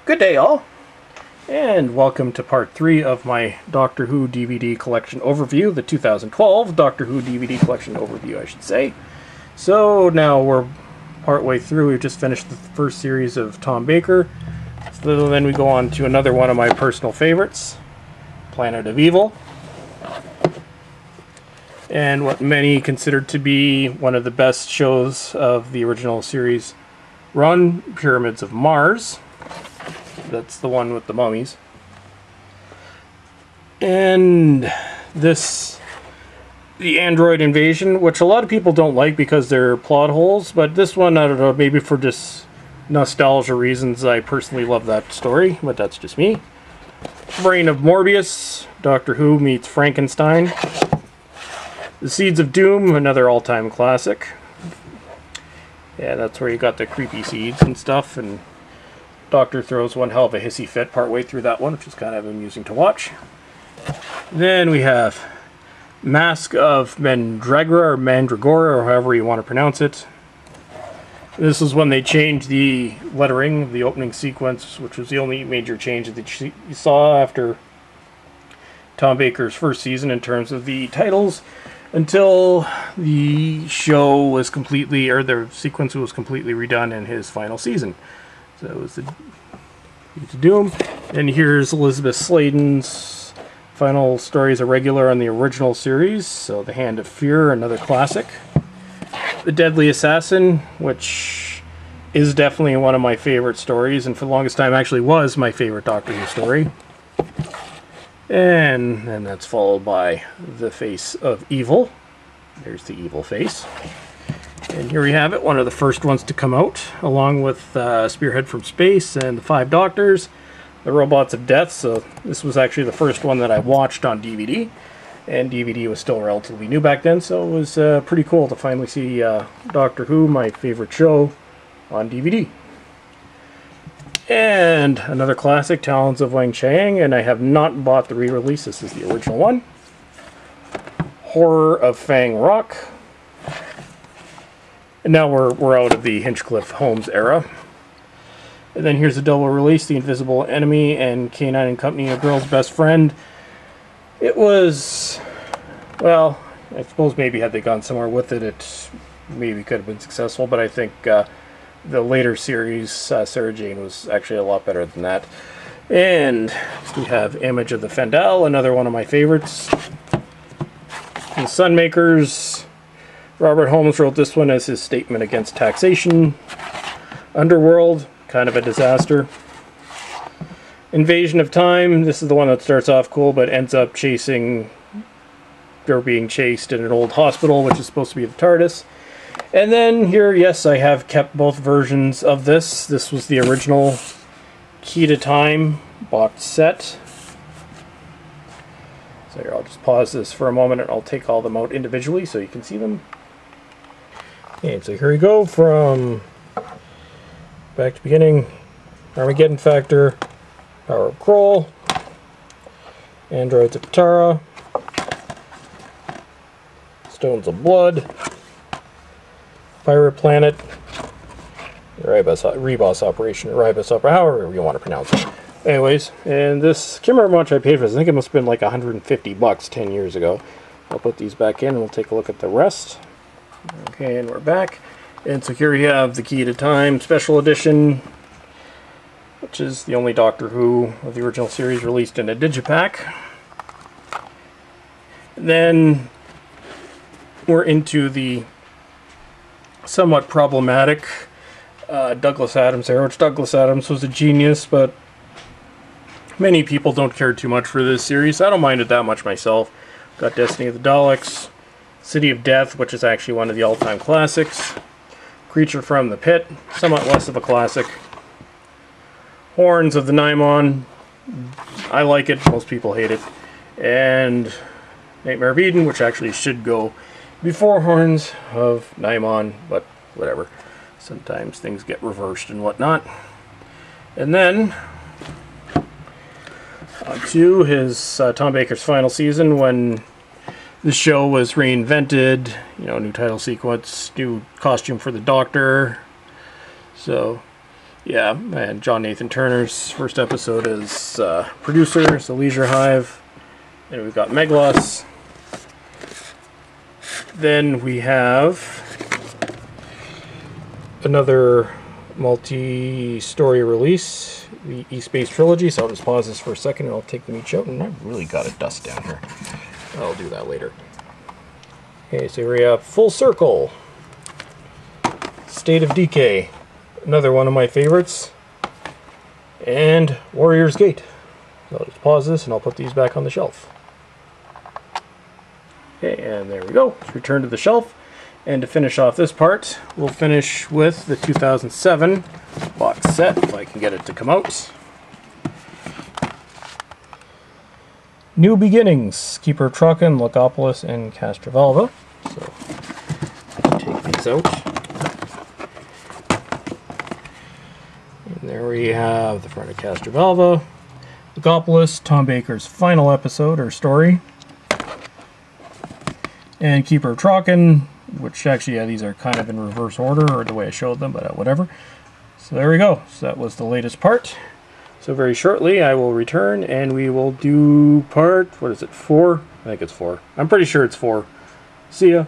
Good day, all, and welcome to part 3 of my Doctor Who DVD collection overview, the 2012 Doctor Who DVD collection overview, I should say. So now we're partway through. We've just finished the first series of Tom Baker. So then we go on to another one of my personal favorites, Planet of Evil, and what many consider to be one of the best shows of the original series run, Pyramids of Mars. That's the one with the mummies. And this, the android invasion, which a lot of people don't like because they're plot holes, but this one, I don't know, maybe for just nostalgia reasons, I personally love that story, but that's just me. Brain of Morbius, Doctor Who meets Frankenstein. The Seeds of Doom, another all-time classic. Yeah, that's where you got the creepy seeds and stuff, and Doctor throws one hell of a hissy fit partway through that one, which is kind of amusing to watch. Then we have Mask of Mandragora, or Mandragora, or however you want to pronounce it. This is when they changed the lettering of the opening sequence, which was the only major change that you saw after Tom Baker's first season in terms of the titles, until the show was completely, or the sequence was completely redone in his final season. So it was the Doom. And here's Elizabeth Sladen's final story as a regular on the original series. So The Hand of Fear, another classic. The Deadly Assassin, which is definitely one of my favorite stories, and for the longest time actually was my favorite Doctor Who story. And then that's followed by The Face of Evil. There's the evil face. And here we have it, one of the first ones to come out, along with Spearhead from Space and The Five Doctors, The Robots of Death. So this was actually the first one that I watched on DVD, and DVD was still relatively new back then, so it was pretty cool to finally see Doctor Who, my favorite show, on DVD. And another classic, Talons of Wang Chiang, and I have not bought the re-release. This is the original one. Horror of Fang Rock. And now we're out of the Hinchcliffe Holmes era. And then here's a double release, The Invisible Enemy and K9 and Company, A Girl's Best Friend. It was, well, I suppose maybe had they gone somewhere with it, it maybe could have been successful, but I think the later series, Sarah Jane, was actually a lot better than that. And we have Image of the Fendal, another one of my favorites. The Sunmakers. Robert Holmes wrote this one as his statement against taxation. Underworld, kind of a disaster. Invasion of Time, this is the one that starts off cool but ends up chasing, or being chased in an old hospital, which is supposed to be the TARDIS. And then here, yes, I have kept both versions of this. This was the original Key to Time box set. So here, I'll just pause this for a moment and I'll take all of them out individually so you can see them. Okay, so here we go from back to beginning. Armageddon Factor, Power of Kroll, Androids of Patara, Stones of Blood, Pirate Planet, Rebus Operation, however you want to pronounce it. Anyways, and this, I can't remember how much I paid for this. I think it must have been like 150 bucks 10 years ago. I'll put these back in and we'll take a look at the rest. Okay, and we're back. And so here we have the Key to Time Special Edition, which is the only Doctor Who of the original series released in a digipack. And then we're into the somewhat problematic Douglas Adams era, which Douglas Adams was a genius, but many people don't care too much for this series. I don't mind it that much myself. Got Destiny of the Daleks, City of Death, which is actually one of the all-time classics, Creature from the Pit, somewhat less of a classic, Horns of the Nimon, I like it, most people hate it, and Nightmare of Eden, which actually should go before Horns of Nimon, but whatever. Sometimes things get reversed and whatnot. And then on to his Tom Baker's final season, when the show was reinvented, you know, new title sequence, new costume for the Doctor. So Yeah, and John Nathan Turner's first episode is producer, so Leisure Hive. And we've got Meglos. Then we have another multi-story release, the East-Base Trilogy. So I'll just pause this for a second and I'll take them each out. And I've really got a dust down here. I'll do that later. Okay, so we have Full Circle, State of Decay, another one of my favorites, and Warrior's Gate. I'll just pause this and I'll put these back on the shelf. Okay, and there we go. Let's return to the shelf. And to finish off this part, we'll finish with the 2007 box set, if I can get it to come out. New Beginnings, Keeper of Traken, Logopolis, and Castrovalva. So, take these out. And there we have the front of Castrovalva, Logopolis, Tom Baker's final episode or story, and Keeper of Traken, which actually, yeah, these are kind of in reverse order, or the way I showed them, but whatever. So there we go. So that was the latest part. So very shortly I will return and we will do part, what is it, 4? I think it's 4. I'm pretty sure it's 4. See ya.